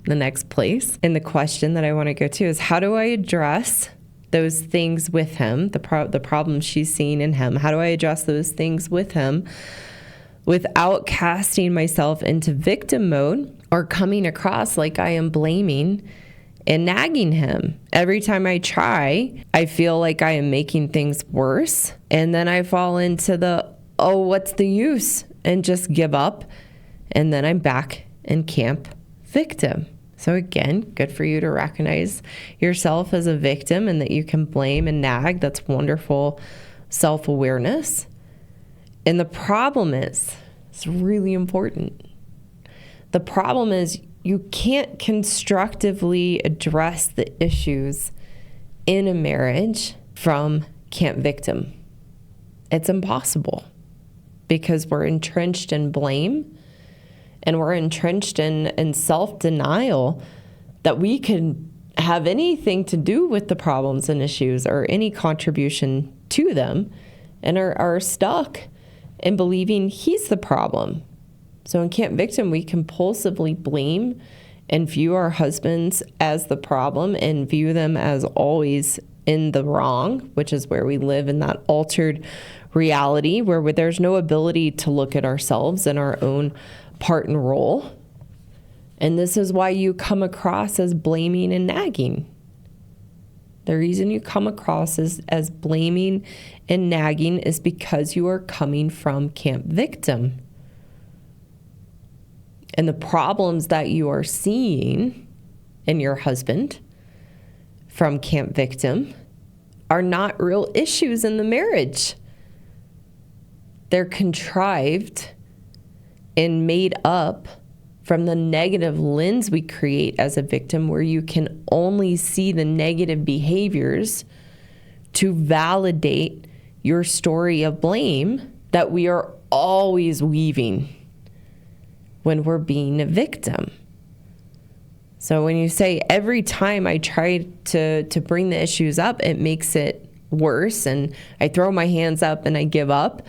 the next place. And the question that I want to go to is, how do I address those things with him, the problems she's seeing in him? How do I address those things with him without casting myself into victim mode or coming across like I am blaming and nagging him? Every time I try, I feel like I am making things worse. And then I fall into oh, what's the use? And just give up. And then I'm back in camp victim. So again, good for you to recognize yourself as a victim and that you can blame and nag. That's wonderful self-awareness. And the problem is, it's really important. The problem is you can't constructively address the issues in a marriage from camp victim. It's impossible because we're entrenched in blame. And we're entrenched in self-denial that we can have anything to do with the problems and issues or any contribution to them, and are stuck in believing he's the problem. So in camp victim, we compulsively blame and view our husbands as the problem and view them as always in the wrong, which is where we live in that altered reality where there's no ability to look at ourselves and our own part and role. And this is why you come across as blaming and nagging. The reason you come across as blaming and nagging is because you are coming from camp victim. And the problems that you are seeing in your husband from camp victim are not real issues in the marriage. They're contrived and made up from the negative lens we create as a victim, where you can only see the negative behaviors to validate your story of blame that we are always weaving when we're being a victim. So when you say every time I try to bring the issues up, it makes it worse and I throw my hands up and I give up,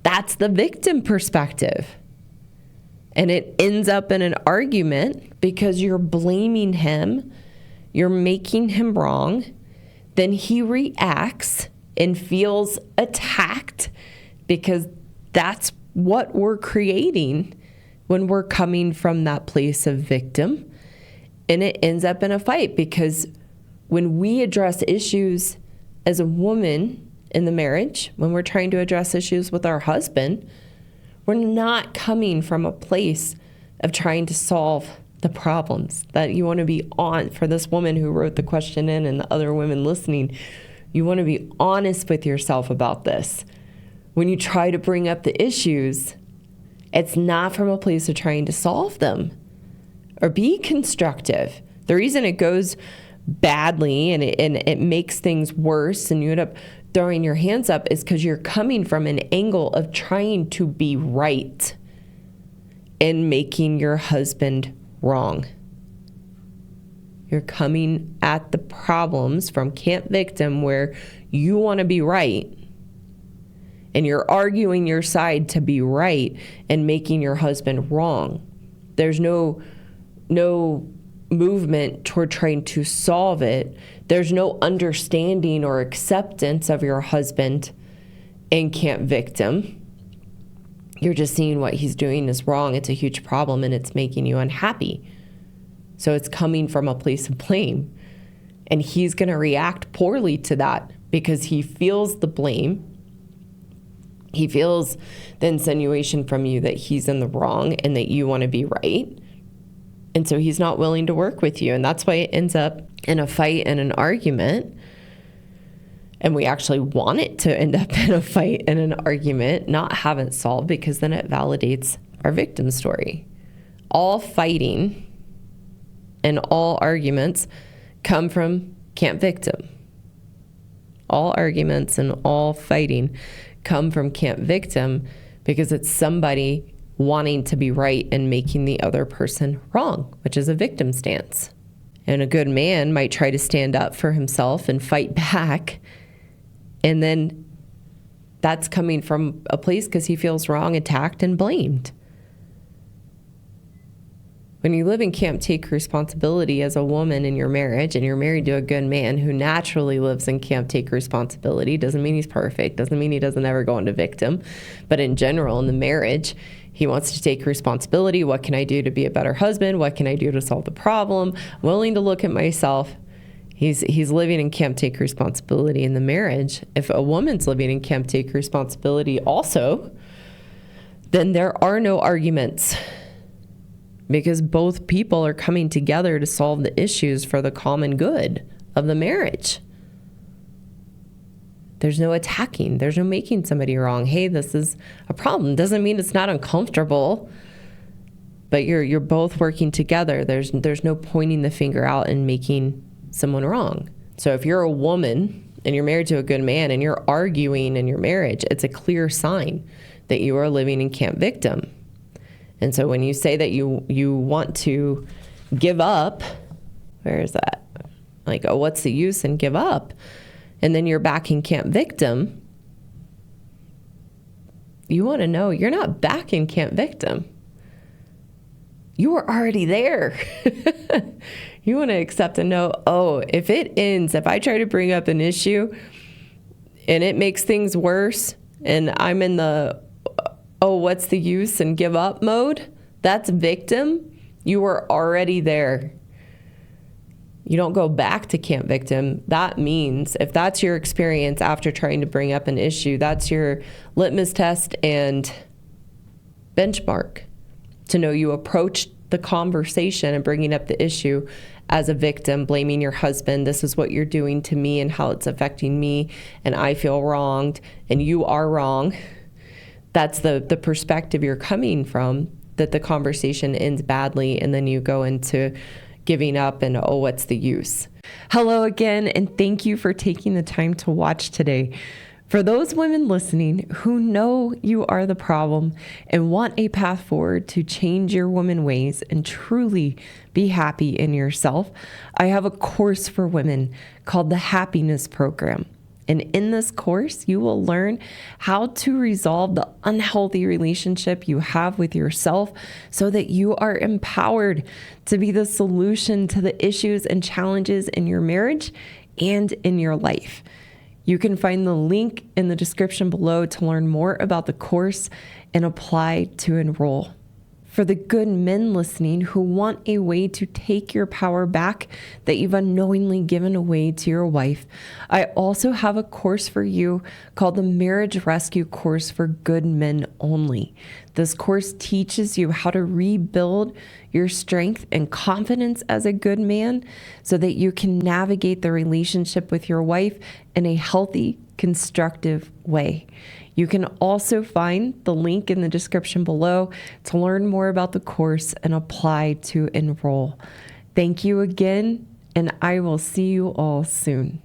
that's the victim perspective. And it ends up in an argument because you're blaming him, you're making him wrong, then he reacts and feels attacked because that's what we're creating when we're coming from that place of victim. And it ends up in a fight because when we address issues as a woman in the marriage, when we're trying to address issues with our husband, we're not coming from a place of trying to solve the problems that you want to be on. For this woman who wrote the question in and the other women listening, you want to be honest with yourself about this. When you try to bring up the issues, it's not from a place of trying to solve them or be constructive. The reason it goes badly and it makes things worse and you end up throwing your hands up is because you're coming from an angle of trying to be right and making your husband wrong. You're coming at the problems from camp victim where you want to be right and you're arguing your side to be right and making your husband wrong. There's no movement toward trying to solve it. There's no understanding or acceptance of your husband in camp victim. You're just seeing what he's doing is wrong. It's a huge problem and it's making you unhappy. So it's coming from a place of blame. And he's going to react poorly to that because he feels the blame. He feels the insinuation from you that he's in the wrong and that you want to be right. And so he's not willing to work with you. And that's why it ends up in a fight and an argument. And we actually want it to end up in a fight and an argument, not have it solved, because then it validates our victim story. All fighting and all arguments come from camp victim. All arguments and all fighting come from camp victim because it's somebody wanting to be right and making the other person wrong, which is a victim stance. And a good man might try to stand up for himself and fight back. And then that's coming from a place because he feels wrong, attacked, and blamed. When you live and can't take responsibility as a woman in your marriage, and you're married to a good man who naturally lives and can't take responsibility, doesn't mean he's perfect, doesn't mean he doesn't ever go into victim, but in general, in the marriage, he wants to take responsibility. What can I do to be a better husband? What can I do to solve the problem? Willing to look at myself. He's living and can't take responsibility in the marriage. If a woman's living and can't take responsibility also, then there are no arguments, because both people are coming together to solve the issues for the common good of the marriage. There's no attacking. There's no making somebody wrong. Hey, this is a problem. Doesn't mean it's not uncomfortable, but you're both working together. There's no pointing the finger out and making someone wrong. So if you're a woman and you're married to a good man and you're arguing in your marriage, it's a clear sign that you are living in camp victim. And so when you say that you want to give up, where is that? Like, oh, what's the use, and give up? And then you're back in camp victim. You want to know you're not back in camp victim. You were already there. You want to accept and know, oh, if it ends, if I try to bring up an issue and it makes things worse and I'm in the, oh, what's the use, and give up mode, that's victim. You were already there. You don't go back to camp victim. That means if that's your experience after trying to bring up an issue, that's your litmus test and benchmark to know you approached the conversation and bringing up the issue as a victim, blaming your husband. This is what you're doing to me and how it's affecting me, and I feel wronged and you are wrong. That's the perspective you're coming from, that the conversation ends badly and then you go into giving up and, oh, what's the use? Hello again, and thank you for taking the time to watch today. For those women listening who know you are the problem and want a path forward to change your woman ways and truly be happy in yourself, I have a course for women called the Happiness Program. And in this course, you will learn how to resolve the unhealthy relationship you have with yourself so that you are empowered to be the solution to the issues and challenges in your marriage and in your life. You can find the link in the description below to learn more about the course and apply to enroll. For the good men listening who want a way to take your power back that you've unknowingly given away to your wife, I also have a course for you called the Marriage Rescue Course for Good Men Only. This course teaches you how to rebuild your strength and confidence as a good man so that you can navigate the relationship with your wife in a healthy, constructive way. You can also find the link in the description below to learn more about the course and apply to enroll. Thank you again, and I will see you all soon.